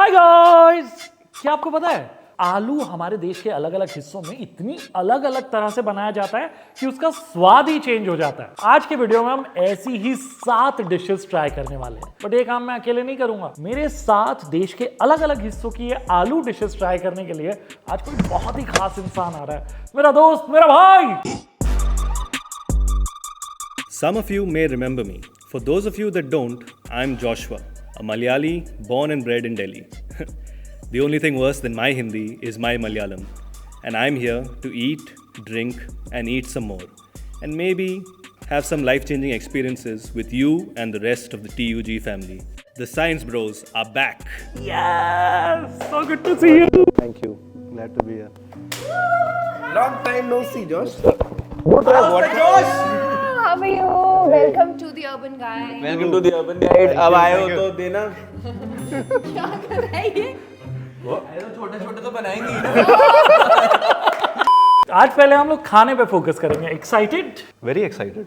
Hi guys, क्या आपको पता है आलू हमारे देश के अलग अलग हिस्सों में इतनी अलग अलग तरह से बनाया जाता है कि उसका स्वाद ही चेंज हो जाता है। आज के वीडियो में हम ऐसी ही 7 डिशेस ट्राई करने वाले हैं, बट ये काम मैं अकेले नहीं करूंगा। मेरे साथ देश के अलग अलग हिस्सों की ये आलू डिशेस ट्राई करने के लिए आज कोई बहुत ही खास इंसान आ रहा है, मेरा दोस्त, मेरा भाई। Some of you may remember me. For those of you that don't, I'm Joshua, a Malayali born and bred in Delhi. The only thing worse than my Hindi is my Malayalam. And I'm here to eat, drink, and eat some more. And maybe have some life-changing experiences with you and the rest of the TUG family. The Science Bros are back. Yes, so good to see you. Thank you. Glad to be here. Long time no see, Josh. What? How are you? Welcome to the Urban Guy. Welcome to the Urban Guide. अब आए हो तो देना। क्या कर रहा है ये? छोटे-छोटे तो बनाएंगे। आज पहले हम लोग खाने पे फोकस करेंगे। Excited? Very excited.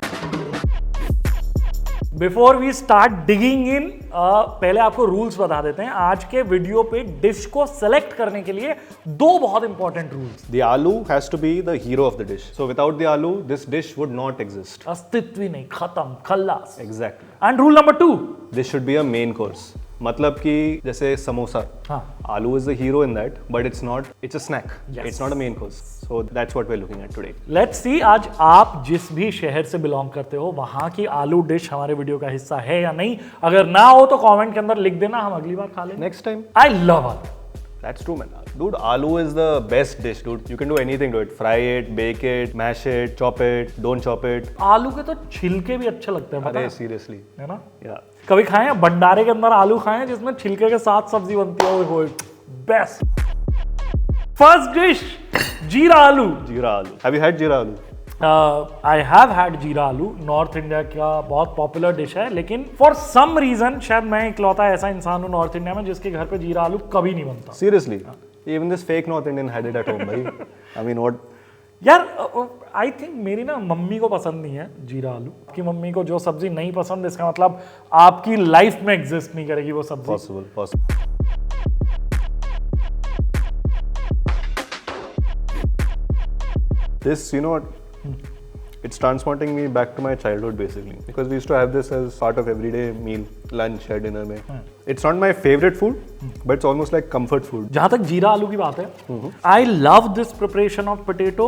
Before we start digging in, पहले आपको रूल्स बता देते हैं। आज के वीडियो पे डिश को सेलेक्ट करने के लिए 2 बहुत important rules. The aloo has to be the hero of the dish. So without the aloo, this dish would not exist. अस्तित्व ही नहीं, खत्म, खल्लास। Exactly. And rule number 2, This should be a main course. मतलब कि जैसे samosa, aloo is the hero in that, but it's not. It's a snack. Yes. It's not a main course. So that's what we're looking at today. Let's see आज आप जिस भी शहर से belong करते हो वहां की आलू डिश हमारे वीडियो का हिस्सा है या नहीं। अगर ना हो तो कमेंट के अंदर लिख देना, हम अगली बार खा लेंगे। Next time. आई लव आलू। That's true, man. Dude, aloo is the best dish, dude. You can do anything to it. Fry it, bake it, mash it, chop it, don't chop it. आलू के तो छिलके भी अच्छे लगते हैं, पता अरे है? seriously. है ना? Yeah. कभी खाए हैं भंडारे के अंदर आलू खाए हैं जिसमें छिलके के साथ सब्जी बनती है? ओए बेस्ट। फर्स्ट डिश, जीरा आलू। Jeera aloo. Have you had jeera aloo? I have had जीरा आलू। नॉर्थ इंडिया का बहुत पॉपुलर डिश है, लेकिन फॉर सम रीजन शायद मैं इकलौता ऐसा इंसान हूँ नॉर्थ इंडिया में जिसके घर पे जीरा आलू कभी नहीं बनता। Seriously? Even this fake North Indian had it at home, bhai. I mean, what? यार आई थिंक मेरी ना मम्मी को पसंद नहीं है जीरा आलू। आपकी मम्मी को जो सब्जी नहीं पसंद, इसका मतलब आपकी लाइफ में एग्जिस्ट नहीं करेगी वो सब्जी। Possible. This, you know what? It's transporting me back to my childhood basically, because we used to have this as part of everyday meal, lunch या dinner में. It's not my favorite food, but it's almost like comfort food. जहाँ तक जीरा आलू की बात है, I love this preparation of potato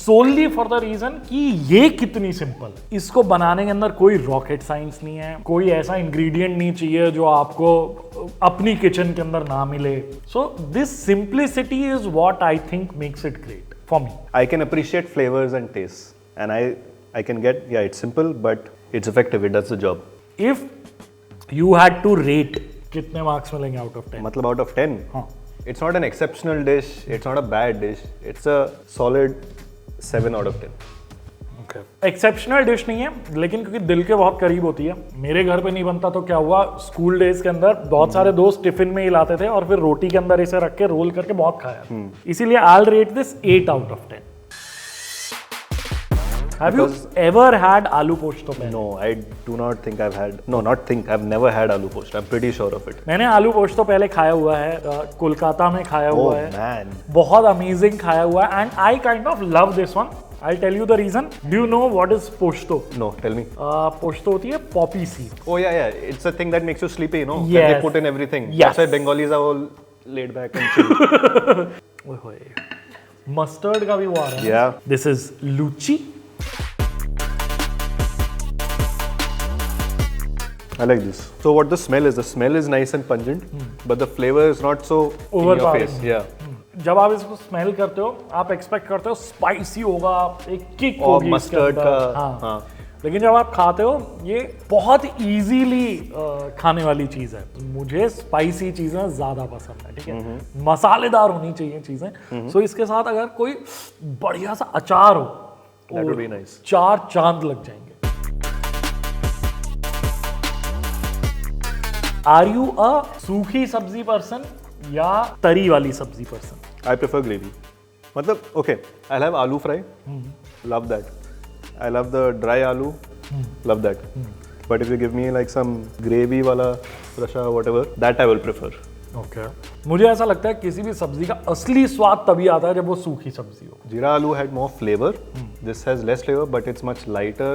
solely for the reason कि ये कितनी सिंपल है। इसको बनाने के अंदर कोई रॉकेट साइंस नहीं है, कोई ऐसा इंग्रेडिएंट नहीं चाहिए जो आपको अपनी किचन के अंदर ना मिले। So this simplicity is what I think makes it great for me. I can appreciate flavors and tastes, and I can get, yeah, it's simple, but it's effective. It does the job. If you had to rate, कितने marks मिलेंगे out of 10? मतलब out of 10. हाँ। It's not an exceptional dish. It's not a bad dish. It's a solid 7 out of 10. Exceptional dish नहीं है, लेकिन क्योंकि दिल के बहुत करीब होती है। मेरे घर पे नहीं बनता तो क्या हुआ, स्कूल डेज के अंदर बहुत सारे दोस्त टिफिन में ही लाते थे और फिर रोटी के अंदर इसे रख के रोल करके बहुत खाया। इसीलिए I will rate this 8 out of 10। Have you ever had आलू पोस्ट तो? No, I do not think I've had. No, not think. I've never had aloo post. I'm pretty sure of it. मैंने आलू post तो पहले खाया हुआ है, कोलकाता में खाया हुआ है। Man. बहुत अमेजिंग खाया हुआ है, and I kind of love this one. I'll tell you the reason. Do you know what is posto? No, tell me. पोस्तो होती है Poppy seed. Oh yeah. It's a thing that makes you sleepy, you know? That Yes. they put in everything. Yes. That's why Bengalis are all laid back and chill. ओए होए, mustard का भी वो आ रहा है। Yeah. This is luchi. I like this. So what the smell is nice and pungent, but the flavor is not so in your Overpowering. face. Yeah. जब आप इसको स्मेल करते हो, आप एक्सपेक्ट करते हो स्पाइसी होगा, एक किक और होगी इसके मस्टर्ड अंदर। का, हाँ। हाँ। लेकिन जब आप खाते हो, ये बहुत इजीली खाने वाली चीज़ है। मुझे स्पाइसी चीज़ें ज़्यादा पसंद है, ठीक है? मसालेदार होनी चाहिए चीज़ें। सो इसके साथ अगर कोई बढ़िया सा अचार हो, That would be nice. 4 चांद लग जाएंगे। आर यू अ सूखी सब्जी पर्सन या तरी वाली सब्जी पर्सन? I prefer gravy. मतलब, okay, I'll have aloo fry. Love that. I love the dry aloo. Love that. But if you give me like some gravy wala rasha whatever, that I will prefer. Okay मुझे ऐसा लगता है किसी भी सब्जी का असली स्वाद तभी आता है जब वो सूखी सब्जी हो. Jeera aloo had more flavor. This has less flavor, but it's much lighter,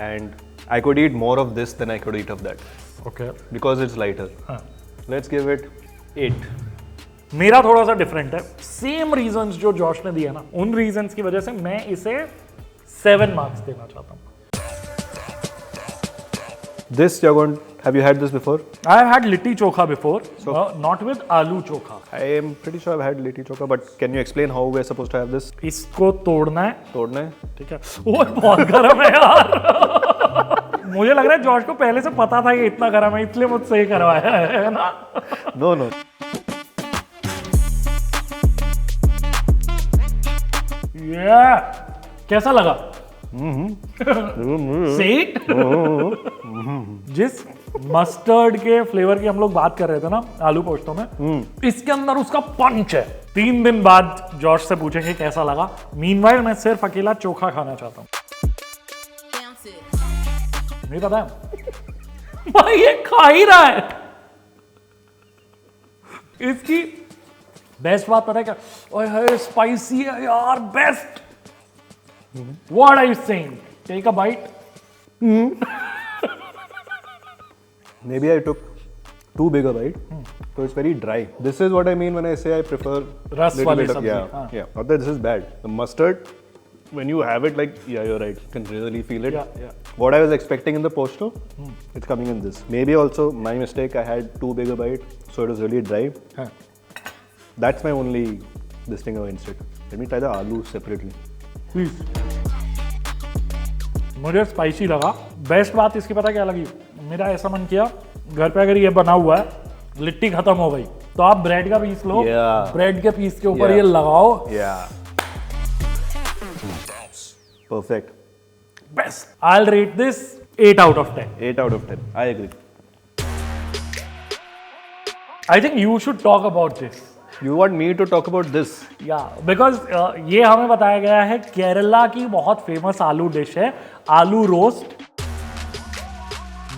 and I could eat more of this than I could eat of that okay because it's lighter. हाँ. Let's give it 8. मेरा थोड़ा सा different है. Same reasons जो Josh ने दिया ना, उन रीजंस की वजह से मैं इसे 7 मार्क्स देना चाहता हूँ. This you're going. Have you had this before? I have had litti chokha before, not with aloo chokha. I am pretty sure I've had litti chokha, but can you explain how we're supposed to have this? इसको तोड़ना है, तोड़ना है? ठीक है. ओए बहुत गर्म है यार. मुझे लग रहा है जॉश को पहले से पता था ये इतना गर्म है, इसलिए मुझसे ये करवाया है ना. No, no. कैसा लगा? सेट जिस मस्टर्ड के फ्लेवर की हम लोग बात कर रहे थे ना आलू पोस्तो में, इसके अंदर उसका पंच है. 3 दिन बाद जॉश से पूछेंगे कैसा लगा. मीनवाइल मैं सिर्फ अकेला चोखा खाना चाहता हूँ. नहीं पता है भाई ये खा ही रहा है. इसकी बेस्ट बात पता है क्या? ओए हाय स्पाइसी है यार, best. What are you saying? Take a bite. Maybe I took too big a bite, so it's very dry. This is what I mean when I say I prefer Ras little wali bit of sabzi, yeah, हाँ. yeah. Not that this is bad. The mustard, when you have it, like yeah, you're right. You can really feel it. Yeah, yeah. What I was expecting in the posto, it's coming in this. Maybe also my mistake. I had too big a bite, so it was really dry. हाँ. That's my only this thing against it. Let me try the aloo separately. Please. मुझे spicy लगा. Best बात इसकी पता क्या लगी? मेरा ऐसा मन किया घर पे अगर ये बना हुआ है, लिट्टी खत्म हो गई तो आप ब्रेड का पीस लो, Yeah. ब्रेड के पीस के ऊपर Yeah. ये लगाओ. Yeah. Perfect. Best. I'll rate this 8 out of 10. 8 out of 10. I agree. I think you should talk about this. You want me to talk about this? या because ये हमें बताया गया है केरला की बहुत फेमस आलू डिश है आलू रोस्ट.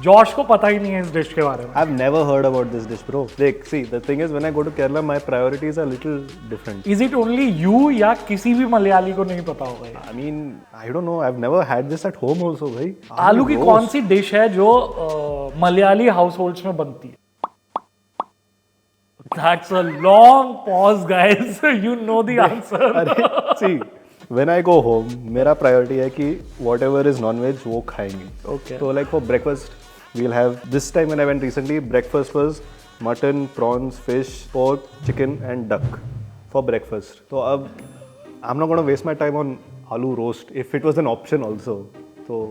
जॉश को पता ही नहीं है इस डिश के बारे में. I've never heard about this dish, bro. Like, see, the thing is, when I go to Kerala, my priorities are a little different. Is it only you या किसी भी मलयाली को नहीं पता होगा ये? I mean, I don't know. I've never had this at home also, भाई. आलू की roast. कौन सी डिश है जो मलयाली हाउस होल्ड्स में बनती है? That's a long pause, guys. You know the answer. अरे, see, when I go home, मेरा priority है कि whatever is non-veg वो खाएंगे. Okay. So like for breakfast, we'll have this time when I went recently. Breakfast was mutton, prawns, fish, pork, chicken, and duck for breakfast. So अब I'm not gonna waste my time on aloo roast if it was an option also. So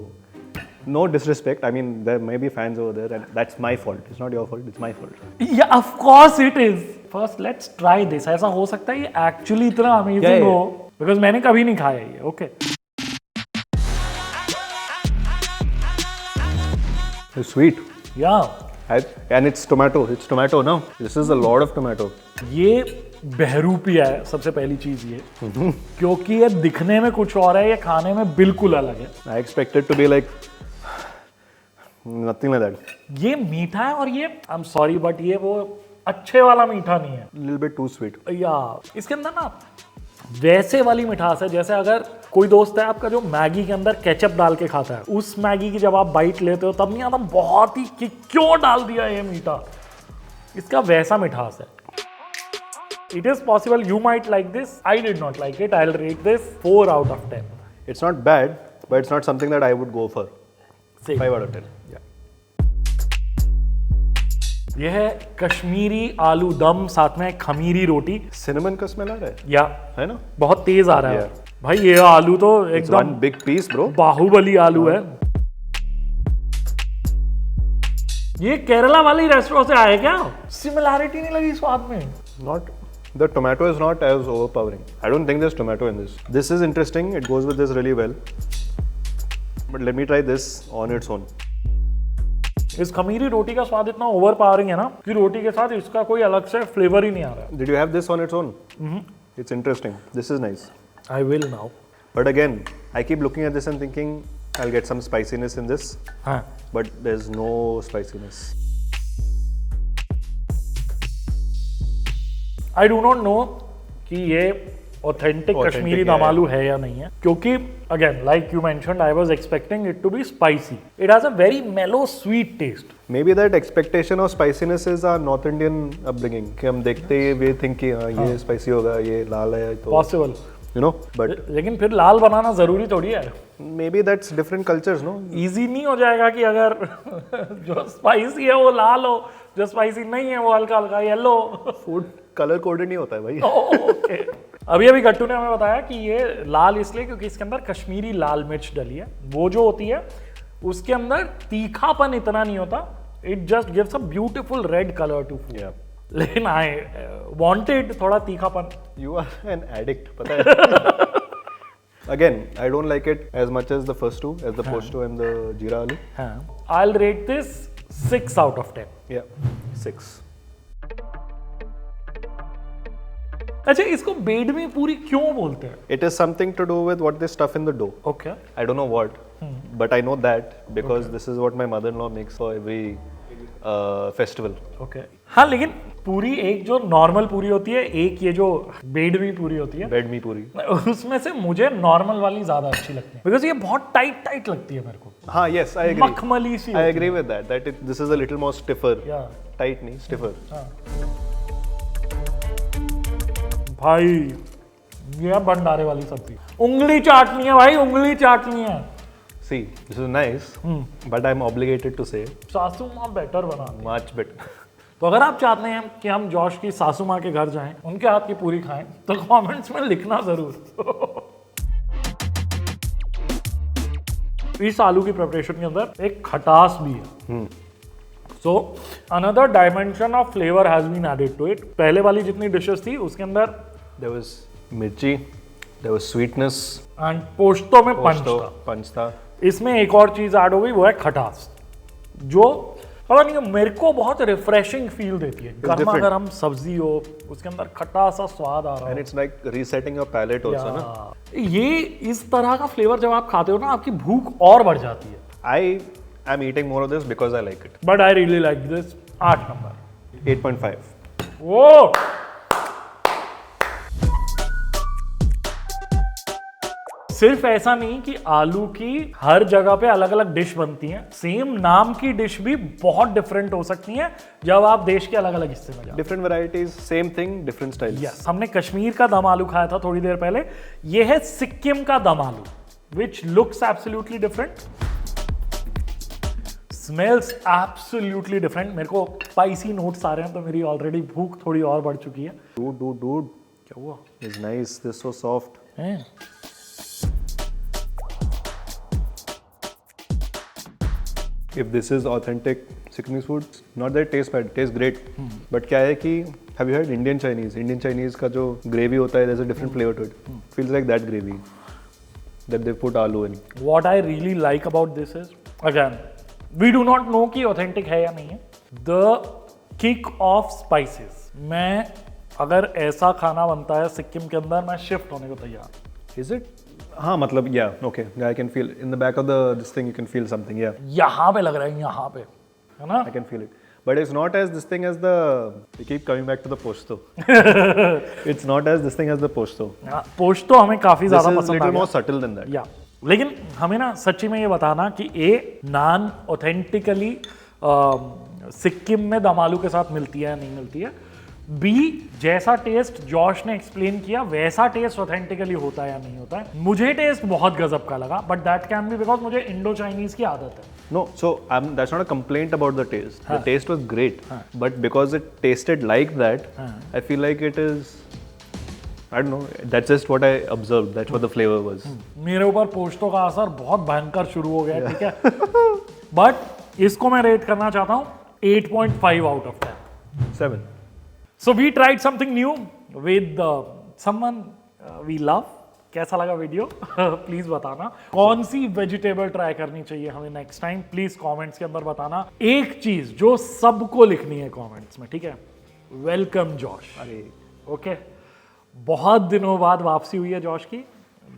no disrespect. I mean, there may be fans over there, and that's my fault. It's not your fault. It's my fault. Yeah, of course it is. First, let's try this. ऐसा हो सकता है ये actually इतना amazing Yeah, yeah. हो, because मैंने कभी नहीं खाया ये. Okay. It's sweet. Yeah. And it's tomato. It's tomato, no? This is a lot of tomato. ये बहरूपिया है सबसे पहली चीज ये, क्योंकि ये दिखने में कुछ और है, ये खाने में बिल्कुल अलग है. I expected to be like nothing like that. ये मीठा है और ये आई एम सॉरी बट ये वो अच्छे वाला मीठा नहीं है. A little bit too sweet. या इसके अंदर ना वैसे वाली मिठास है जैसे अगर कोई दोस्त है आपका जो मैगी के अंदर केचप डाल के खाता है, उस मैगी की जब आप बाइट लेते हो तब नहीं आता बहुत ही कि क्यों डाल दिया ये मीठा. इसका वैसा मिठास है. It is possible you might like this. I did not like it. I'll rate this 4 out of 10. It's not bad, but it's not something that I would go for. Same. 5 out of 10. Yeah. यह है कश्मीरी आलू दम, साथ में खमीरी रोटी. Cinnamon का smell आ रहा है? या है ना? बहुत तेज आ रहा है Yeah. भाई. ये आलू तो It's एकदम one big piece, bro. Baahubali आलू है. ये केरला वाली रेस्टोरेंट से आए क्या? सिमिलैरिटी नहीं लगी स्वाद में? Not. The tomato is not as overpowering. I don't think there's tomato in this. This is interesting. It goes with this really well. But let me try this on its own. इस खमीरी रोटी का स्वाद इतना over powering है ना कि रोटी के साथ इसका कोई अलग से फ्लेवर ही नहीं आ रहा. Did you have this on its own? It's interesting. This is nice. I will now. But again, I keep looking at this and thinking I'll get some spiciness in this. हाँ. But there's no spiciness. I do not know कि ये authentic Kashmiri दम आलू है या नहीं है, क्योंकि again like you mentioned I was expecting it to be spicy. It has a very mellow sweet taste. Maybe that expectation of spiciness is our North Indian upbringing. कि हम देखते ही we think कि हाँ ये spicy होगा, ये लाल है तो पॉसिबल. you know. But लेकिन फिर लाल बनाना जरूरी थोड़ी है. maybe that's different cultures, no? Easy नहीं हो जाएगा कि अगर जो स्पाइसी है वो लाल हो, जो स्पाइसी नहीं है वो हल्का हल्का येलो. Food color coded नहीं होता है भाई. ओके. अभी गट्टू ने हमें बताया कि ये लाल इसलिए क्योंकि इसके अंदर कश्मीरी लाल मिर्च डली है. वो जो होती है उसके अंदर तीखापन इतना नहीं होता. It just gives a beautiful red colour to food. Yeah. लेकिन आई वांटेड थोड़ा तीखापन. You are an addict, पता है. Again, I don't like it as much as the first two, as the posto and the jeera aloo. हाँ. I'll rate this 6 out of 10. Yeah, 6. अच्छा, इसको बेडमी पूरी क्यों बोलते हैं? It is something to do with what they stuff in the dough. Okay. I don't know what, but I know that because this is what my mother-in-law makes for every festival. Okay. हाँ, लेकिन पूरी एक जो normal पूरी होती है, एक ये जो बेडमी पूरी होती है, Bed me puri. उसमें से मुझे नॉर्मल वाली ज्यादा अच्छी लगती है बिकॉज ये बहुत टाइट लगती है मेरे को. हाँ, yes, I agree. मखमली सी I होती agree with that. This is a little more stiffer. है. Yeah. Tight नहीं, stiffer. भाई ये भंडारे वाली सब्जी. उंगली चाटनी है भाई, उंगली चाटनी है. See, this is nice, but I'm obligated to say सासू माँ बेटर बना. much better. तो अगर आप चाहते हैं कि हम जॉश की सासू माँ के घर जाएं, उनके हाथ की पूरी खाएं, तो कमेंट्स में लिखना जरूर. इस आलू की प्रिपरेशन के अंदर एक खटास भी है. So another dimension of flavour has been added to it. पहले वाली जितनी डिशेस थी उसके अंदर There was mirchi, there was sweetness, and posto में पंच posto, था. punch था. इसमें एक और चीज ऐड हो गई, वो है खटास, जो पता नहीं मेरे को बहुत रिफ्रेशिंग फील देती है. गर्मा different. गर्म सब्जी हो, उसके अंदर खट्टा सा स्वाद आ रहा And है. it's like resetting your palate also, ना? ये इस तरह का फ्लेवर जब आप खाते हो ना, आपकी भूख और बढ़ जाती है. I am eating more of this because I like it. But I really like this. 8 number. 8.5. वो सिर्फ ऐसा नहीं कि आलू की हर जगह पे अलग अलग डिश बनती हैं, सेम नाम की डिश भी बहुत डिफरेंट हो सकती हैं जब आप देश के अलग अलग हिस्से में जाओ. Different varieties, same thing, different styles. Yes, हमने कश्मीर का दम आलू खाया था थोड़ी देर पहले. ये है सिक्किम का दम आलू, which looks absolutely different, smells absolutely different. मेरे को स्पाइसी नोट्स आ रहे हैं तो मेरी ऑलरेडी भूख थोड़ी और बढ़ चुकी है. Dude. क्या हुआ? It's nice. This is so soft. हैं? If this is authentic Sikkimese food, not that it tastes bad, it tastes great. But क्या है कि have you had Indian Chinese? Indian Chinese का जो gravy होता है, there's a different flavor to it. Feels like that gravy that they put aloo in. What I really like about this is, again, we do not know कि authentic है या नहीं है. The kick of spices. मैं अगर ऐसा खाना बनता है सिक्किम के अंदर, मैं शिफ्ट होने को तैयार. Is it? हाँ मतलब yeah, okay. Yeah, I can feel in the back of this thing you can feel something. Yeah, यहाँ पे लग रहा है, यहाँ पे, है ना? I can feel it. But it's not as this thing as the. We keep coming back to the posto. It's not as this thing as the posto. Post तो हमें काफी This ज्यादा is पसंद आ little गया. more subtle than that. या लेकिन हमें ना सच्ची में ये बताना कि ए नान ऑथेंटिकली सिक्किम में दम आलू के साथ मिलती है या नहीं मिलती है. बी जैसा टेस्ट जॉश ने एक्सप्लेन किया वैसा टेस्ट ऑथेंटिकली होता है या नहीं होता है. मुझे टेस्ट बहुत गजब का लगा, but that can be because मुझे इंडो चाइनीज की आदत है. No, so that's not a complaint about the taste. The taste was great, but because it tasted like that, I feel like it is. I don't know. That's just what I observed. That's what the flavor was. मेरे ऊपर पोस्टो का असर बहुत भयंकर शुरू हो गया, ठीक है. बट इसको मैं रेट करना चाहता हूँ 8.5 out of 10. 7. So we tried something new with someone we love. कैसा लगा वीडियो? प्लीज बताना. कौन सी वेजिटेबल ट्राई करनी चाहिए हमें नेक्स्ट टाइम, प्लीज कमेंट्स के अंदर बताना. एक चीज जो सबको लिखनी है कमेंट्स में, ठीक है? Welcome Josh. ओके, बहुत दिनों बाद वापसी हुई है जॉश की.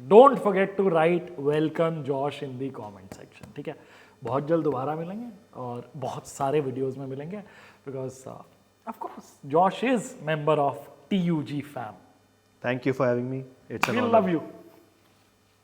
Don't forget to write welcome Josh in the comment section, ठीक है? बहुत जल्द दोबारा मिलेंगे और बहुत सारे वीडियोस में मिलेंगे because of course Josh is member of TUG fam. Thank you for having me. It's an We honor. love you.